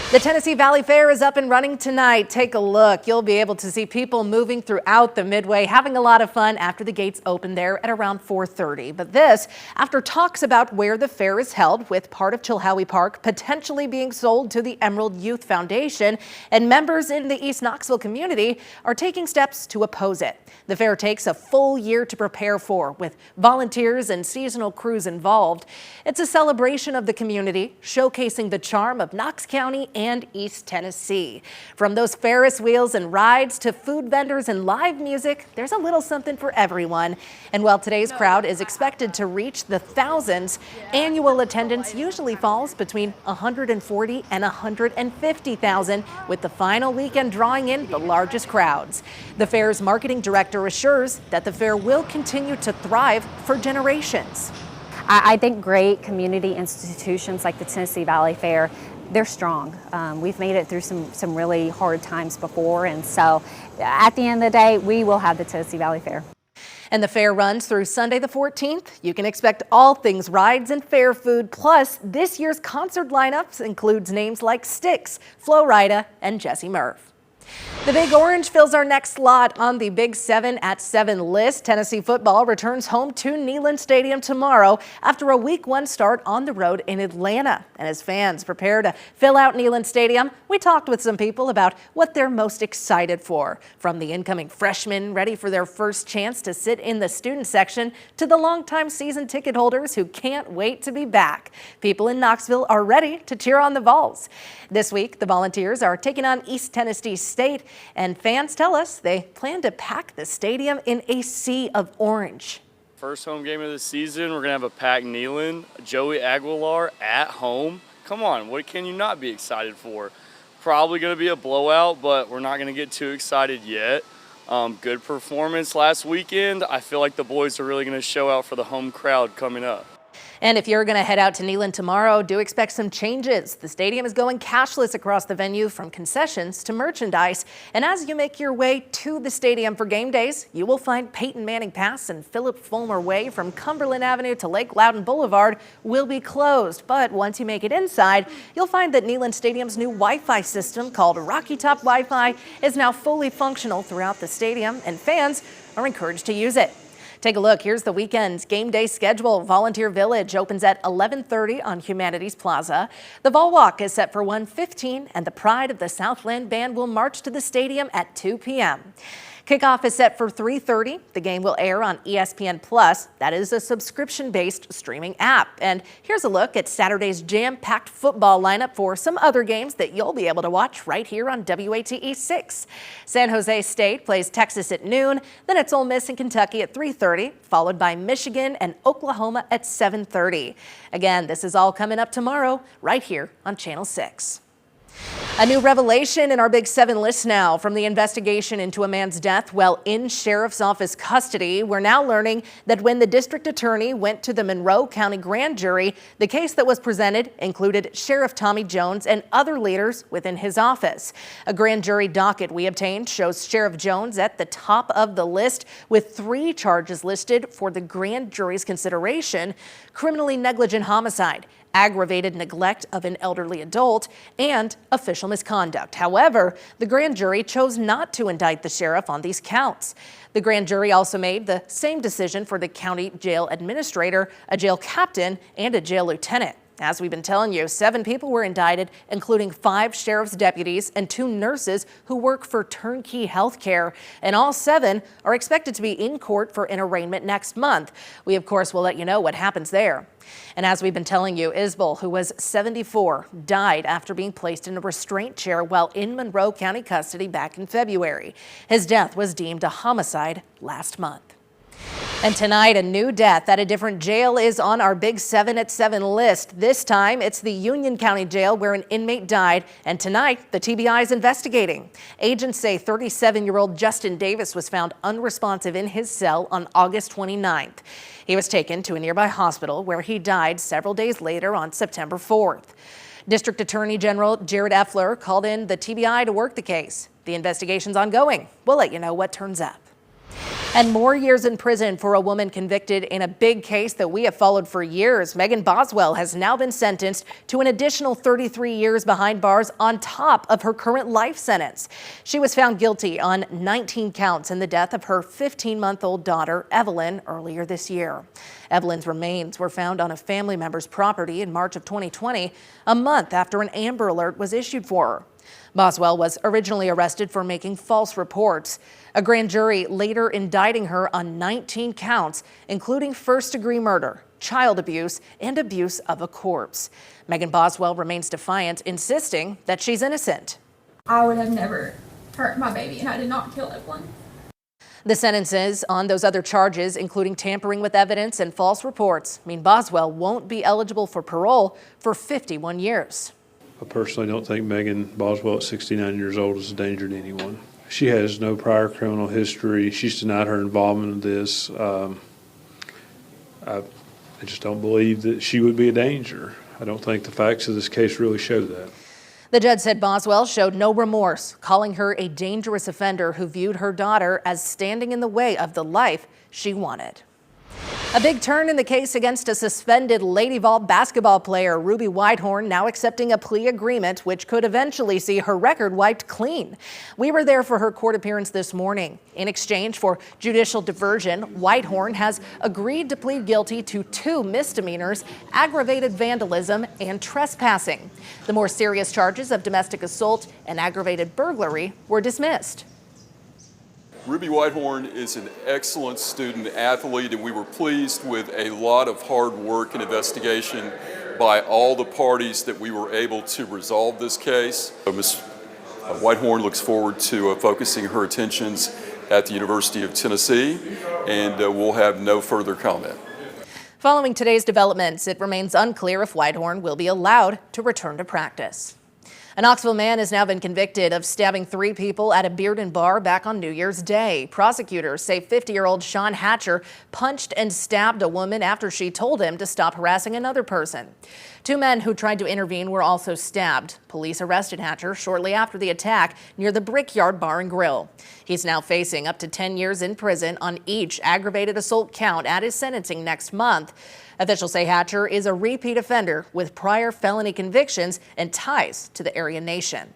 The Tennessee Valley Fair is up and running tonight. Take a look. You'll be able to see people moving throughout the Midway, having a lot of fun after the gates open there at around 4:30. But this after talks about where the fair is held, with part of Chilhowie Park potentially being sold to the Emerald Youth Foundation, and members in the East Knoxville community are taking steps to oppose it. The fair takes a full year to prepare for, with volunteers and seasonal crews involved. It's a celebration of the community, showcasing the charm of Knox County and East Tennessee. From those Ferris wheels and rides to food vendors and live music, there's a little something for everyone. And while today's crowd is expected to reach the thousands, annual attendance usually falls between 140 and 150,000, with the final weekend drawing in the largest crowds. The fair's marketing director assures that the fair will continue to thrive for generations. I think great community institutions like the Tennessee Valley Fair, they're strong. We've made it through some really hard times before, and so at the end of the day, we will have the Tennessee Valley Fair. And the fair runs through Sunday the 14th. You can expect all things rides and fair food. Plus, this year's concert lineups includes names like Styx, Flo Rida, and Jesse Murph. The Big Orange fills our next slot on the Big 7 at 7 list. Tennessee football returns home to Neyland Stadium tomorrow after a Week 1 start on the road in Atlanta. And as fans prepare to fill out Neyland Stadium, we talked with some people about what they're most excited for. From the incoming freshmen ready for their first chance to sit in the student section to the longtime season ticket holders who can't wait to be back. People in Knoxville are ready to cheer on the Vols. This week, the Volunteers are taking on East Tennessee State, and fans tell us they plan to pack the stadium in a sea of orange. First home game of the season, we're going to have a packed Neyland, Joey Aguilar at home. Come on, what can you not be excited for? Probably going to be a blowout, but we're not going to get too excited yet. Good performance last weekend. I feel like the boys are really going to show out for the home crowd coming up. And if you're going to head out to Neyland tomorrow, do expect some changes. The stadium is going cashless across the venue, from concessions to merchandise. And as you make your way to the stadium for game days, you will find Peyton Manning Pass and Philip Fulmer Way from Cumberland Avenue to Lake Loudon Boulevard will be closed. But once you make it inside, you'll find that Neyland Stadium's new Wi-Fi system, called Rocky Top Wi-Fi, is now fully functional throughout the stadium, and fans are encouraged to use it. Take a look. Here's the weekend's game day schedule. Volunteer Village opens at 11:30 on Humanities Plaza. The Vol Walk is set for 1:15, and the Pride of the Southland Band will march to the stadium at 2 p.m. Kickoff is set for 3:30. The game will air on ESPN Plus. That is a subscription-based streaming app. And here's a look at Saturday's jam-packed football lineup for some other games that you'll be able to watch right here on WATE 6. San Jose State plays Texas at noon. Then it's Ole Miss and Kentucky at 3:30, followed by Michigan and Oklahoma at 7:30. Again, this is all coming up tomorrow right here on Channel 6. A new revelation in our Big 7 list now. From the investigation into a man's death while in sheriff's office custody, we're now learning that when the district attorney went to the Monroe County grand jury, the case that was presented included Sheriff Tommy Jones and other leaders within his office. A grand jury docket we obtained shows Sheriff Jones at the top of the list, with 3 charges listed for the grand jury's consideration: criminally negligent homicide, aggravated neglect of an elderly adult, and official misconduct. However, the grand jury chose not to indict the sheriff on these counts. The grand jury also made the same decision for the county jail administrator, a jail captain, and a jail lieutenant. As we've been telling you, 7 people were indicted, including 5 sheriff's deputies and 2 nurses who work for Turnkey Health Care. And all 7 are expected to be in court for an arraignment next month. We, of course, will let you know what happens there. And as we've been telling you, Isbell, who was 74, died after being placed in a restraint chair while in Monroe County custody back in February. His death was deemed a homicide last month. And tonight, a new death at a different jail is on our Big 7 at 7 list. This time, it's the Union County Jail, where an inmate died. And tonight, the TBI is investigating. Agents say 37-year-old Justin Davis was found unresponsive in his cell on August 29th. He was taken to a nearby hospital, where he died several days later on September 4th. District Attorney General Jared Effler called in the TBI to work the case. The investigation's ongoing. We'll let you know what turns up. And more years in prison for a woman convicted in a big case that we have followed for years. Megan Boswell has now been sentenced to an additional 33 years behind bars on top of her current life sentence. She was found guilty on 19 counts in the death of her 15-month-old daughter, Evelyn, earlier this year. Evelyn's remains were found on a family member's property in March of 2020, a month after an Amber Alert was issued for her. Boswell was originally arrested for making false reports. A grand jury later indicting her on 19 counts, including first-degree murder, child abuse, and abuse of a corpse. Megan Boswell remains defiant, insisting that she's innocent. I would have never hurt my baby, and I did not kill Evelyn. The sentences on those other charges, including tampering with evidence and false reports, mean Boswell won't be eligible for parole for 51 years. I personally don't think Megan Boswell at 69 years old is a danger to anyone. She has no prior criminal history. She's denied her involvement in this. I just don't believe that she would be a danger. I don't think the facts of this case really show that. The judge said Boswell showed no remorse, calling her a dangerous offender who viewed her daughter as standing in the way of the life she wanted. A big turn in the case against a suspended Lady Vol basketball player, Ruby Whitehorn, now accepting a plea agreement, which could eventually see her record wiped clean. We were there for her court appearance this morning. In exchange for judicial diversion, Whitehorn has agreed to plead guilty to 2 misdemeanors, aggravated vandalism, and trespassing. The more serious charges of domestic assault and aggravated burglary were dismissed. Ruby Whitehorn is an excellent student athlete, and we were pleased with a lot of hard work and investigation by all the parties that we were able to resolve this case. Ms. Whitehorn looks forward to focusing her attentions at the University of Tennessee, and we'll have no further comment. Following today's developments, it remains unclear if Whitehorn will be allowed to return to practice. A Knoxville man has now been convicted of stabbing 3 people at a Bearden bar back on New Year's Day. Prosecutors say 50-year-old Sean Hatcher punched and stabbed a woman after she told him to stop harassing another person. 2 men who tried to intervene were also stabbed. Police arrested Hatcher shortly after the attack near the Brickyard Bar and Grill. He's now facing up to 10 years in prison on each aggravated assault count at his sentencing next month. Officials say Hatcher is a repeat offender with prior felony convictions and ties to the Aryan Nation.